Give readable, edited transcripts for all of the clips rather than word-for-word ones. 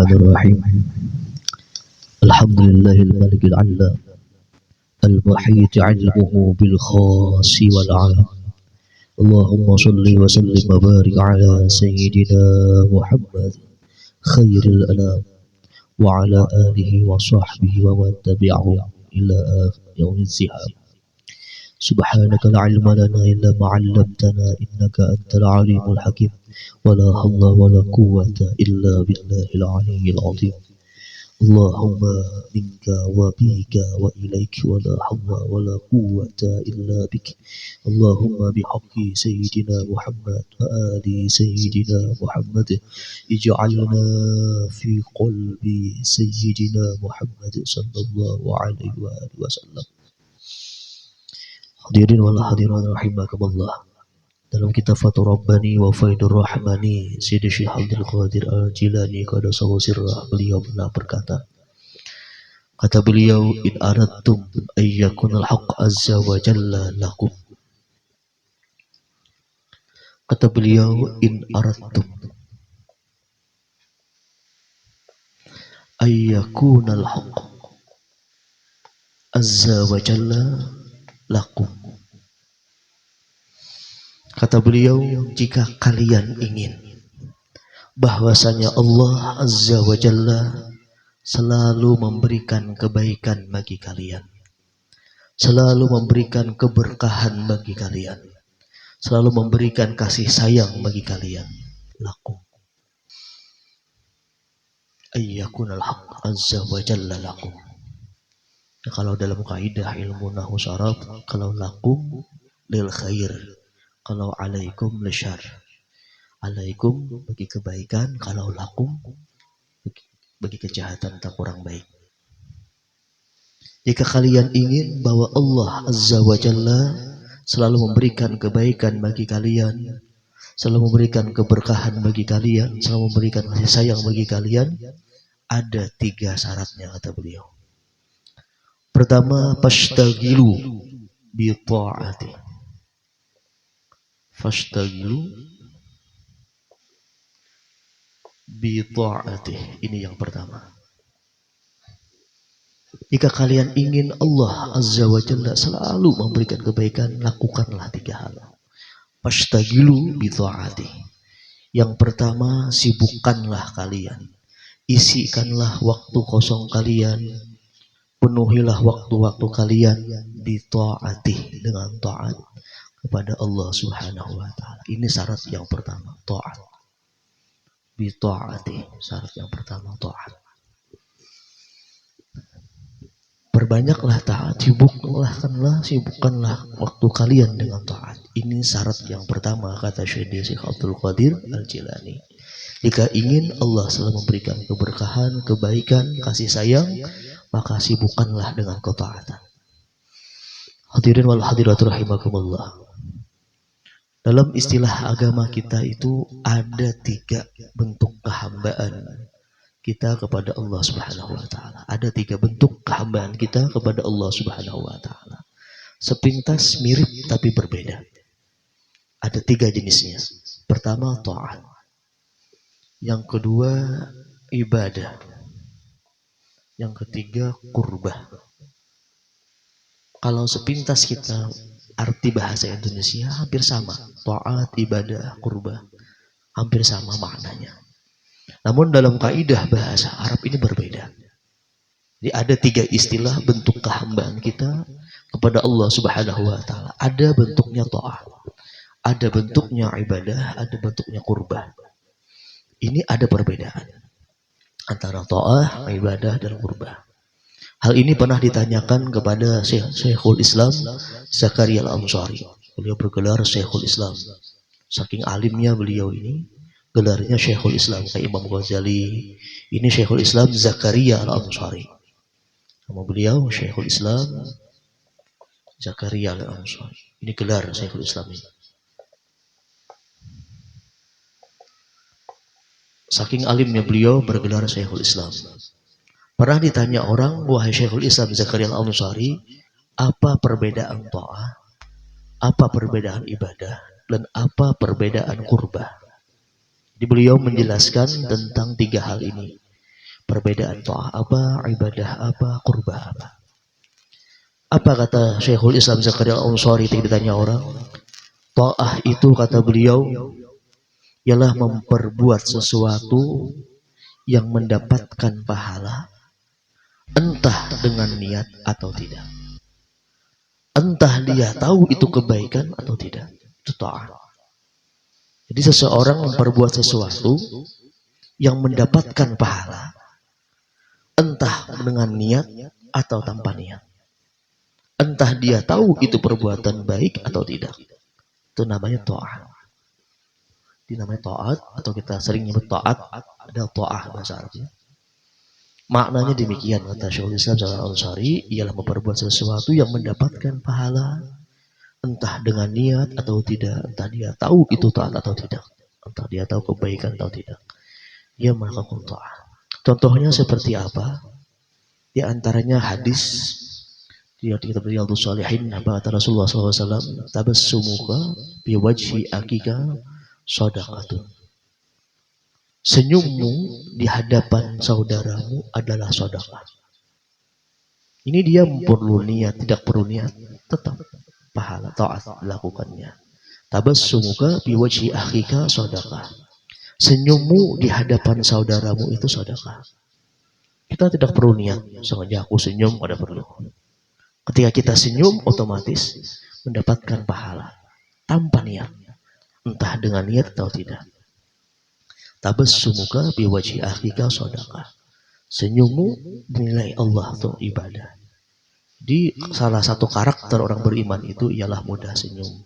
الرحمن الرحيم. الحمد لله الملك العلام المحيط علمه بالخاص والعام. اللهم صل وسلم وبارك على سيدنا محمد خير الأنام وعلى آله وصحبه ومن تبعهم إلى يوم الزحام. سبحانك لا علم لنا إلا ما علمتنا إنك أنت العليم الحكيم. ولا حول ولا قوة إلا بالله العلي العظيم. اللهم منك وبك وإليك ولا حول ولا قوة إلا بك. اللهم بحق سيدنا محمد وآل سيدنا محمد اجعلنا في قلب سيدنا محمد صلى الله عليه وآله وسلم. Hadirin wal hadirat rahimakumullah. Dalam kitab Fathur Rabbani wa Faidur Rahmani Sayyidi Syekh Abdul Qadir Al-Jilani qaddasahu sirrah, beliau pernah berkata, kata beliau, in aradtum ayyakunal haqq azza wa jalla lakum. Kata beliau, in aradtum ayyakunal haqq azza wa jalla lakum. Kata beliau, jika kalian ingin bahwasanya Allah Azza wa Jalla selalu memberikan kebaikan bagi kalian, selalu memberikan keberkahan bagi kalian, selalu memberikan kasih sayang bagi kalian, lakum ayyakunal haqq azza wa jalla lakum. Ya, kalau dalam kaidah ilmu nahwu syaraf, kalau lakum lil khair, kalau alaikum lisyar. Alaikum bagi kebaikan, kalau lakum bagi kejahatan tak kurang baik. Jika kalian ingin bahwa Allah Azza wa Jalla selalu memberikan kebaikan bagi kalian, selalu memberikan keberkahan bagi kalian, selalu memberikan kasih sayang bagi kalian, ada 3 syaratnya kata beliau. Pertama, fashtagilu bi ta'ati. Fashtagilu bi ta'ati. Ini yang pertama. Jika kalian ingin Allah Azza wa Jalla selalu memberikan kebaikan, lakukanlah 3 hal. Fashtagilu bi ta'ati. Yang pertama, sibukkanlah kalian, isikanlah waktu kosong kalian, penuhilah waktu-waktu kalian bi ta'ati, dengan taat kepada Allah Subhanahu wa taala. Ini syarat yang pertama, taat. Bi ta'ati, syarat yang pertama taat. Perbanyaklah taat, sibukkanlah waktu kalian dengan taat. Ini syarat yang pertama kata Syekh Abdul Qadir Al-Jilani. Jika ingin Allah selalu memberikan keberkahan, kebaikan, kasih sayang, maka sibukkanlah dengan ketaatan. Hadirin wal hadirat rahimakumullah. Dalam istilah agama kita itu ada 3 bentuk kehambaan kita kepada Allah Subhanahu wa taala. Ada 3 bentuk kehambaan kita kepada Allah Subhanahu wa taala. Sepintas mirip tapi berbeda. Ada 3 jenisnya. Pertama, taat. Yang kedua, ibadah. Yang ketiga, qurbah. Kalau sepintas kita arti bahasa Indonesia hampir sama. Taat, ibadah, qurbah. Hampir sama maknanya. Namun dalam kaidah bahasa Arab ini berbeda. Jadi ada 3 istilah bentuk kehambaan kita kepada Allah Subhanahu wa taala. Ada bentuknya taat, ada bentuknya ibadah, ada bentuknya qurbah. Ini ada perbedaan antara taat, ibadah, dan qurbah. Hal ini pernah ditanyakan kepada Syekhul Islam Zakaria Al-Ansari. Beliau bergelar Syekhul Islam. Saking alimnya beliau ini, gelarnya Syekhul Islam kayak Imam Ghazali. Ini Syekhul Islam Zakaria Al-Ansari. Nama beliau Syekhul Islam Zakaria Al-Ansari. Ini gelar Syekhul Islam ini. Saking alimnya beliau bergelar Syekhul Islam. Pernah ditanya orang, wahai Syekhul Islam Zakaria Al-Ansari, apa perbedaan ta'ah, apa perbedaan ibadah, dan apa perbedaan qurbah? Jadi beliau menjelaskan tentang 3 hal ini. Perbedaan ta'ah apa, ibadah apa, qurbah apa. Apa kata Syekhul Islam Zakaria Al-Ansari ketika ditanya orang? Ta'ah itu kata beliau ialah memperbuat sesuatu yang mendapatkan pahala entah dengan niat atau tidak. Entah dia tahu itu kebaikan atau tidak. Itu ta'ah. Jadi seseorang memperbuat sesuatu yang mendapatkan pahala entah dengan niat atau tanpa niat. Entah dia tahu itu perbuatan baik atau tidak. Itu namanya ta'ah. Itu namanya ta'at atau kita sering nyebut ta'at, ada ta'ah bahasa Arabnya. Maknanya demikian kata Syekhul Islam Al-Ansari, ialah memperbuat sesuatu yang mendapatkan pahala entah dengan niat atau tidak, entah dia tahu itu taat atau tidak, entah dia tahu kebaikan atau tidak, dia melakukan taat. Contohnya seperti apa? Di antaranya hadis di kitab Riyadhus Shalihin, apa kata Rasulullah SAW, tabassumuka bi wajhi akika shadaqatun. Senyummu di hadapan saudaramu adalah sedekah. Ini dia perlu niat, tidak perlu niat, tetap pahala taat dilakukannya. Tabassumuka bi wajhi akhika sedekah. Senyummu di hadapan saudaramu itu sedekah. Kita tidak perlu niat, sengaja aku senyum, ada perlu. Ketika kita senyum, otomatis mendapatkan pahala tanpa niat, entah dengan niat atau tidak. Tabassumuka bi wajhi akhika sedekah. Senyummu dinilai Allah itu ibadah. Di salah satu karakter orang beriman itu ialah mudah senyum.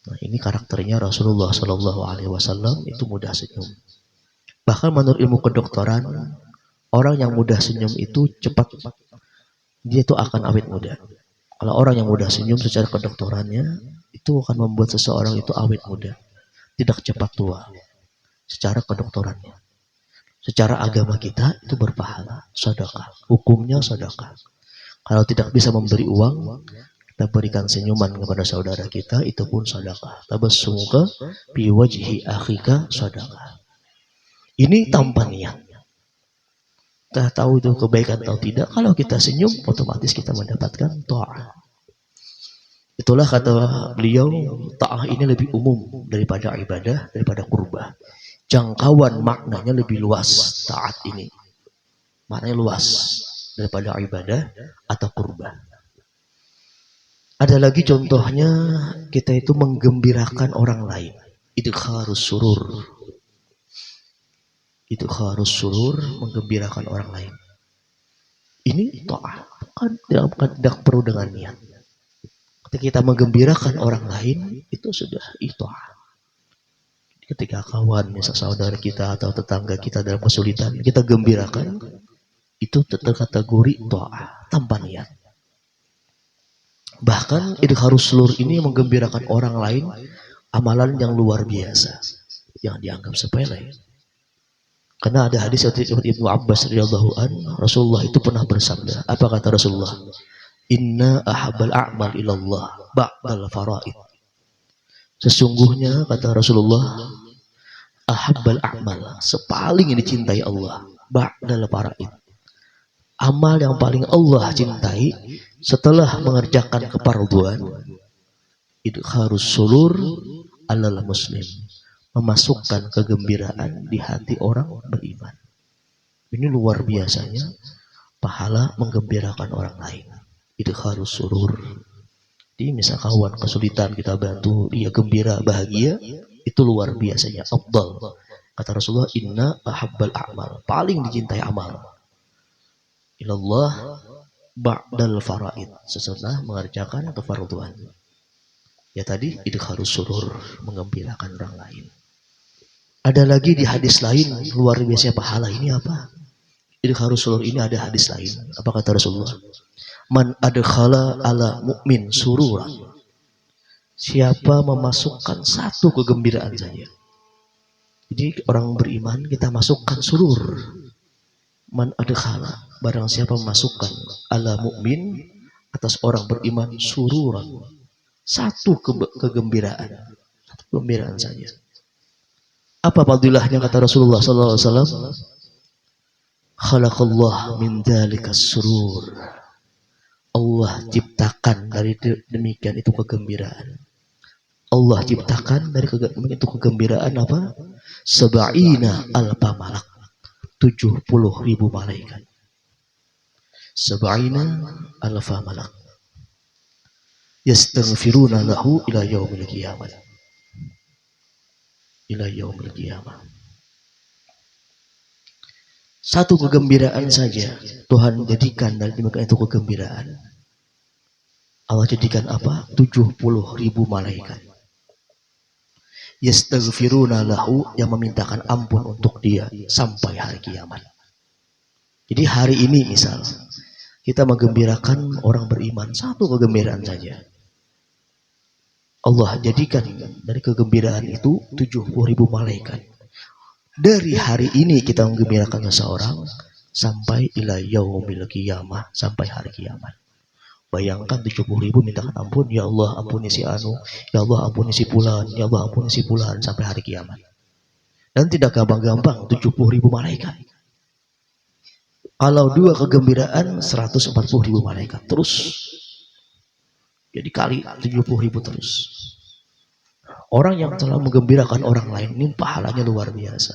Nah, ini karakternya Rasulullah Shallallahu Alaihi Wasallam itu mudah senyum. Bahkan menurut ilmu kedokteran, orang yang mudah senyum itu cepat, dia itu akan awet muda. Kalau orang yang mudah senyum secara kedokterannya itu akan membuat seseorang itu awet muda, tidak cepat tua. Secara kedokterannya, secara agama kita itu berpahala, sedekah, hukumnya sedekah. Kalau tidak bisa memberi uang, kita berikan senyuman kepada saudara kita, itu pun sedekah. Tabassumuka bi wajhi akhika sedekah. Ini tanpa niat. Kita tahu itu kebaikan atau tidak, kalau kita senyum otomatis kita mendapatkan ta'ah. Itulah kata beliau, ta'ah ini lebih umum daripada ibadah, daripada qurbah. Jangkauan maknanya lebih luas taat ini. Maknanya luas daripada ibadah atau qurbah. Ada lagi contohnya, kita itu menggembirakan orang lain. Itu harus surur. Itu harus surur, menggembirakan orang lain. Ini ta'ah. Tidak perlu dengan niat. Ketika kita menggembirakan orang lain, itu sudah ta'ah. Ketika kawan, misal saudara kita atau tetangga kita dalam kesulitan, kita gembirakan, itu terkategori ta'ah, tanpa niat. Bahkan idkharus surur ini menggembirakan orang lain, amalan yang luar biasa, yang dianggap sepele. Karena ada hadis dari Ibnu Abbas radhiyallahu an, Rasulullah itu pernah bersabda, apa kata Rasulullah? Inna ahabbal a'mal ilallah ba'dal faraid. Sesungguhnya kata Rasulullah, ahabbal a'mal, sepaling yang dicintai Allah, ba'dal faraid. Amal yang paling Allah cintai setelah mengerjakan kefarduan, itu harus surur alal muslim, memasukkan kegembiraan di hati orang beriman. Ini luar biasanya pahala menggembirakan orang lain. Itu harus surur. Jadi misal kawan kesulitan kita bantu, dia gembira, bahagia, itu luar biasanya afdal. Kata Rasulullah, inna ahabbal a'mal, paling dicintai amal ilallah ba'dal faraid, setelah mengerjakan kefarduan. Ya tadi itu harus surur, menggembirakan orang lain. Ada lagi di hadis lain luar biasa pahala ini apa? Itu harus surur ini ada hadis lain. Apa kata Rasulullah? Man adkhala ala mu'min sururan. Siapa memasukkan satu kegembiraan saja. Jadi orang beriman kita masukkan surur. Man adkhala, barang siapa memasukkan ala mu'min, atas orang beriman sururan. Satu kegembiraan. Satu kegembiraan saja. Apa fadilahnya kata Rasulullah sallallahu alaihi wasallam? Khalaqallah min dzalika surur. Allah ciptakan dari demikian itu kegembiraan. Allah ciptakan dari itu kegembiraan apa? Sab'ina alfa malak. 70.000 malaikat. Sab'ina alfa malak. Yastaghfiruna lahu ila yaumil qiyamah. Ila yaumil qiyamah. Satu kegembiraan saja Tuhan jadikan dari demikian itu kegembiraan. Allah jadikan apa? 70.000 malaikat. Yastaghfiruna lahu, yang memintakan ampun untuk dia sampai hari kiamat. Jadi hari ini misal kita menggembirakan orang beriman, satu kegembiraan saja. Allah jadikan dari kegembiraan itu 70.000 malaikat. Dari hari ini kita menggembirakan seseorang sampai ila yaumil qiyamah, sampai hari kiamat. Bayangkan 70.000 mintakan ampun, ya Allah ampuni si Anu, ya Allah ampuni si Fulan, ya Allah ampuni si Fulan sampai hari kiamat. Dan tidak gampang-gampang 70.000 malaikat. Kalau dua kegembiraan 140.000 malaikat terus. Jadi kali 70.000 terus. Orang yang telah menggembirakan orang lain ini pahalanya luar biasa.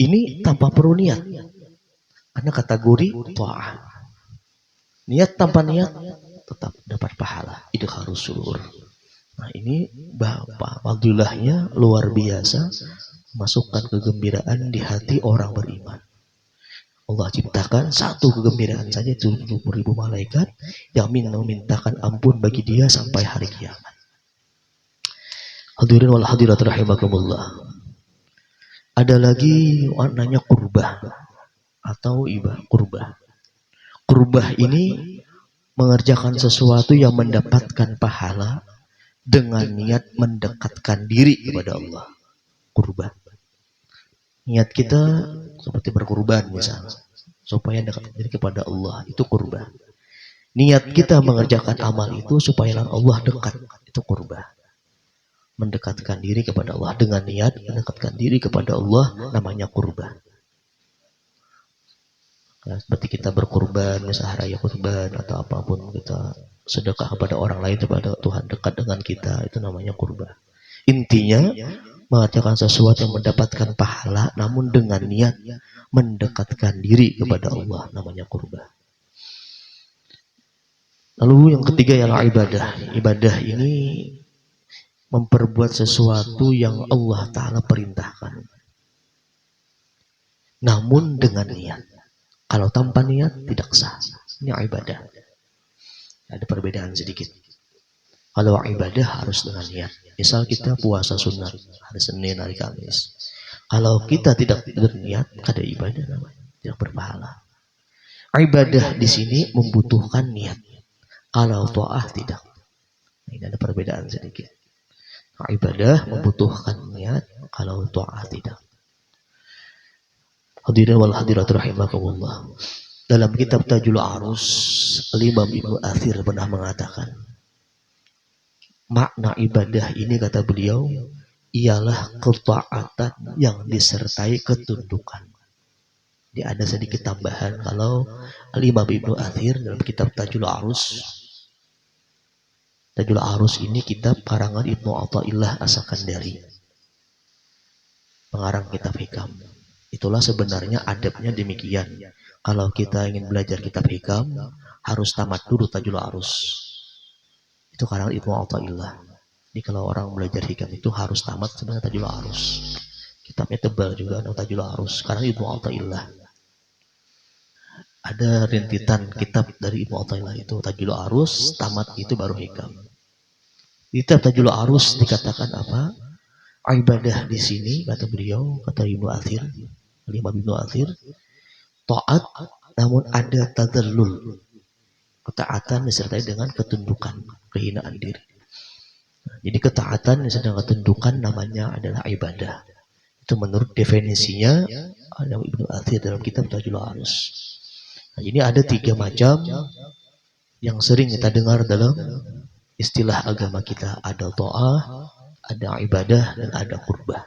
Ini tanpa perlu niat. Karena kategori ta'ah. Niat tanpa niat tetap dapat pahala. Idkharus surur. Nah ini Bapak fadilahnya luar biasa. Masukkan kegembiraan di hati orang beriman. Allah ciptakan satu kegembiraan saja 70.000 malaikat yang memintakan ampun bagi dia sampai hari kiamat. Hadirin wal hadirat rahimakumullah. Ada lagi warnanya qurbah atau ibah qurbah. Qurbah ini mengerjakan sesuatu yang mendapatkan pahala dengan niat mendekatkan diri kepada Allah. Qurbah. Niat kita seperti berkurban misalnya, supaya dekat diri kepada Allah, itu qurbah. Niat kita mengerjakan amal itu supaya Allah dekat, itu qurbah. Mendekatkan diri kepada Allah dengan niat mendekatkan diri kepada Allah namanya qurbah. Nah, seperti kita berkurban, misalnya raya kurban atau apapun, kita sedekah kepada orang lain kepada Tuhan dekat dengan kita, itu namanya qurbah. Intinya mengerjakan sesuatu yang mendapatkan pahala namun dengan niat mendekatkan diri kepada Allah, namanya qurbah. Lalu yang ketiga ialah ibadah. Ibadah ini memperbuat sesuatu yang Allah Ta'ala perintahkan namun dengan niat. Kalau tanpa niat tidak sah. Ini ibadah. Ada perbedaan sedikit. Kalau ibadah harus dengan niat. Misal kita puasa sunat hari Senin, hari Kamis. Kalau kita tidak berniat, ada ibadah namanya, tidak berpahala. Ibadah di sini membutuhkan niat. Kalau ta'ah tidak. Ini ada perbedaan sedikit. Ibadah membutuhkan niat, kalau ta'ah tidak. Hadirin wal hadirat rahimakumullah. Dalam kitab Tajul Arus, Imam Ibnu Athir pernah mengatakan, makna ibadah ini kata beliau ialah ketaatan yang disertai ketundukan. Jadi ada sedikit tambahan kalau Imam Ibnu Athir dalam kitab Tajul Arus. Tajul Arus ini kitab karangan Ibnu Athaillah As-Sakandari, pengarang kitab hikam. Itulah sebenarnya adabnya demikian. Kalau kita ingin belajar kitab hikam harus tamat dulu Tajul Arus. Itu karangan Ibnu Athaillah. Jadi kalau orang belajar hikam itu harus tamat sebenarnya Tajul Arus. Kitabnya tebal juga, Tajul Arus, karangan Ibnu Athaillah. Ada rintitan kitab dari Ibnu Athaillah itu Tajul Arus, tamat itu baru hikam. Di kitab Tajul Arus dikatakan apa? Ibadah di sini kata beliau, kata Ibnu Athir, Imam Ibnu Athir, taat namun ada tadallul. Ketaatan disertai dengan ketundukan, kehinaan diri. Jadi ketaatan disertai dengan ketundukan namanya adalah ibadah. Itu menurut definisinya Ibnu Athir dalam kitab Tajul Arus. Nah, ini ada 3 macam yang sering kita dengar dalam istilah agama kita. Ada ta'ah, ada ibadah, dan ada qurbah.